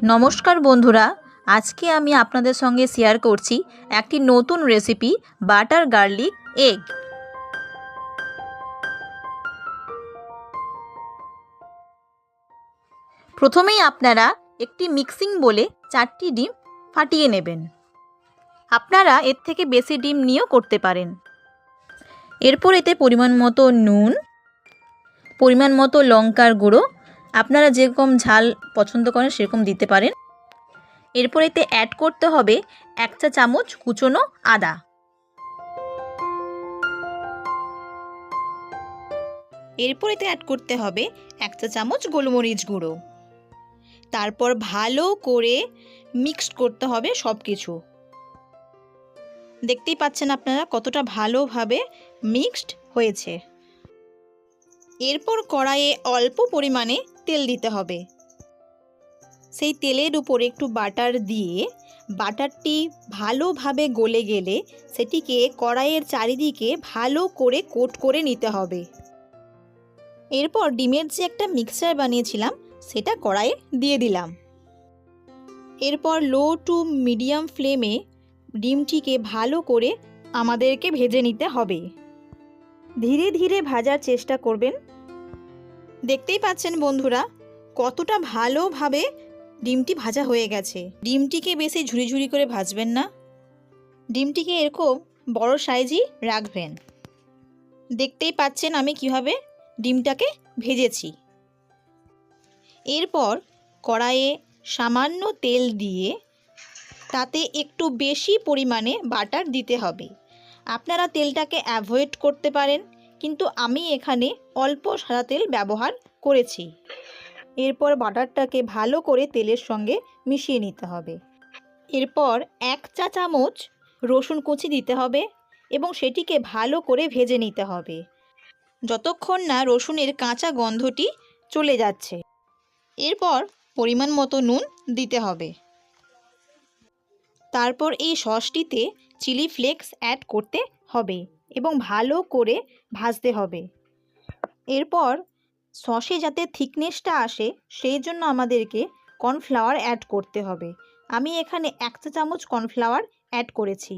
নমস্কার বন্ধুরা, আজকে আমি আপনাদের সঙ্গে শেয়ার করছি একটি নতুন রেসিপি বাটার গার্লিক এগ। প্রথমেই আপনারা একটি মিক্সিং বলে 4টি ডিম ফাটিয়ে নেবেন। আপনারা এর থেকে বেশি ডিম নিয়েও করতে পারেন। এরপর এতে পরিমাণ মতো নুন, পরিমাণ মতো লঙ্কার গুঁড়ো, আপনারা যেরকম ঝাল পছন্দ করেন সেরকম দিতে পারেন। এরপর এতে অ্যাড করতে হবে 1 চা চামচ কুচনো আদা। এরপর এতে অ্যাড করতে হবে 1 চা চামচ গোলমরিচ গুঁড়ো। তারপর ভালো করে মিক্সড করতে হবে সব কিছু। দেখতেই পাচ্ছেন আপনারা কতটা ভালোভাবে মিক্সড হয়েছে। এরপর কড়াইয়ে অল্প পরিমাণে তেল দিতে হবে। সেই তেলের উপরে একটু বাটার দিয়ে বাটারটি ভালোভাবে গলে গেলে সেটিকে কড়াইয়ের চারিদিকে ভালো করে কোট করে নিতে হবে। এরপর ডিমের যে একটা মিক্সচার বানিয়েছিলাম সেটা কড়াইয়ে দিয়ে দিলাম। এরপর লো টু মিডিয়াম ফ্লেমে ডিমটিকে ভালো করে আমাদেরকে ভেজে নিতে হবে। ধীরে ধীরে ভাজার চেষ্টা করবেন। দেখতেই পাচ্ছেন বন্ধুরা কতটা ভালোভাবে ডিমটি ভাজা হয়ে গেছে। ডিমটিকে বেশি ঝুরি ঝুরি করে ভাজবেন না, ডিমটিকে এরকম বড় সাইজই রাখবেন। দেখতেই পাচ্ছেন আমি কিভাবে ডিমটাকে ভেজেছি। এরপর কড়াইয়ে সামান্য তেল দিয়ে তাতে একটু বেশি পরিমাণে বাটার দিতে হবে। আপনারা তেলটাকে অ্যাভয়েড করতে পারেন, কিন্তু আমি এখানে অল্প সাদা তেল ব্যবহার করেছি। এরপর বাটারটাকে ভালো করে তেলের সঙ্গে মিশিয়ে নিতে হবে। এরপর 1 চা চামচ রসুন কুচি দিতে হবে এবং সেটিকে ভালো করে ভেজে নিতে হবে যতক্ষণ না রসুনের কাঁচা গন্ধটি চলে যাচ্ছে। এরপর পরিমাণ মতো নুন দিতে হবে। তারপর এই সসটিতে চিলি ফ্লেক্স অ্যাড করতে হবে এবং ভালো করে ভাজতে হবে। এরপর সসে যাতে থিকনেসটা আসে সেই জন্য আমাদেরকে কর্নফ্লাওয়ার অ্যাড করতে হবে। আমি এখানে 1 চা চামচ কর্নফ্লাওয়ার অ্যাড করেছি।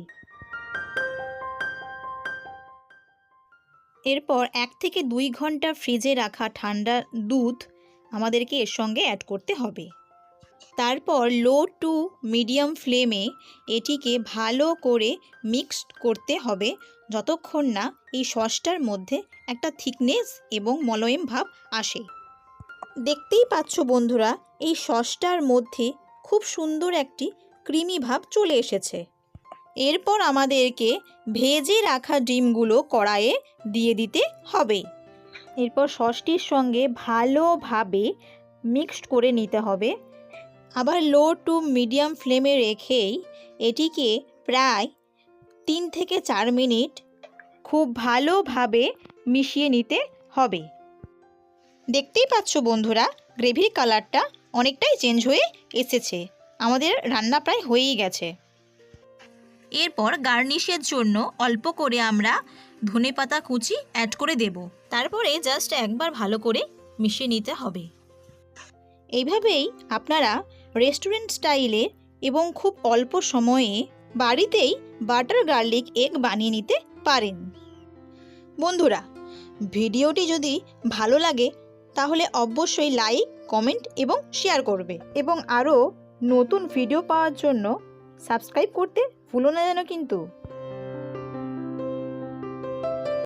এরপর 1 থেকে 2 ঘন্টা ফ্রিজে রাখা ঠান্ডা দুধ আমাদেরকে এর সঙ্গে অ্যাড করতে হবে। তারপর লো টু মিডিয়াম ফ্লেমে এটিকে ভালো করে মিক্সড করতে হবে যতক্ষণ না এই সসটার মধ্যে একটা থিকনেস এবং মলয়েম ভাব আসে। দেখতেই পাচ্ছ বন্ধুরা এই সসটার মধ্যে খুব সুন্দর একটি ক্রিমি ভাব চলে এসেছে। এরপর আমাদেরকে ভেজে রাখা ডিমগুলো কড়াইয়ে দিয়ে দিতে হবে। এরপর সসটির সঙ্গে ভালোভাবে মিক্সড করে নিতে হবে। আবার লো টু মিডিয়াম ফ্লেমে রেখেই এটিকে প্রায় 3 থেকে 4 মিনিট খুব ভালোভাবে মিশিয়ে নিতে হবে। দেখতেই পাচ্ছ বন্ধুরা গ্রেভির কালারটা অনেকটাই চেঞ্জ হয়ে এসেছে। আমাদের রান্না প্রায় হয়েই গেছে। এরপর গার্নিশের জন্য অল্প করে আমরা ধনেপাতা কুচি অ্যাড করে দেব। তারপরে জাস্ট একবার ভালো করে মিশিয়ে নিতে হবে। এইভাবেই আপনারা রেস্টুরেন্ট স্টাইলে এবং খুব অল্প সময়ে বাড়িতেই বাটার গার্লিক এগ বানিয়ে নিতে পারেন। বন্ধুরা ভিডিওটি যদি ভালো লাগে তাহলে অবশ্যই লাইক, কমেন্ট এবং শেয়ার করবে এবং আরও নতুন ভিডিও পাওয়ার জন্য সাবস্ক্রাইব করতে ভুলো না যেন কিন্তু।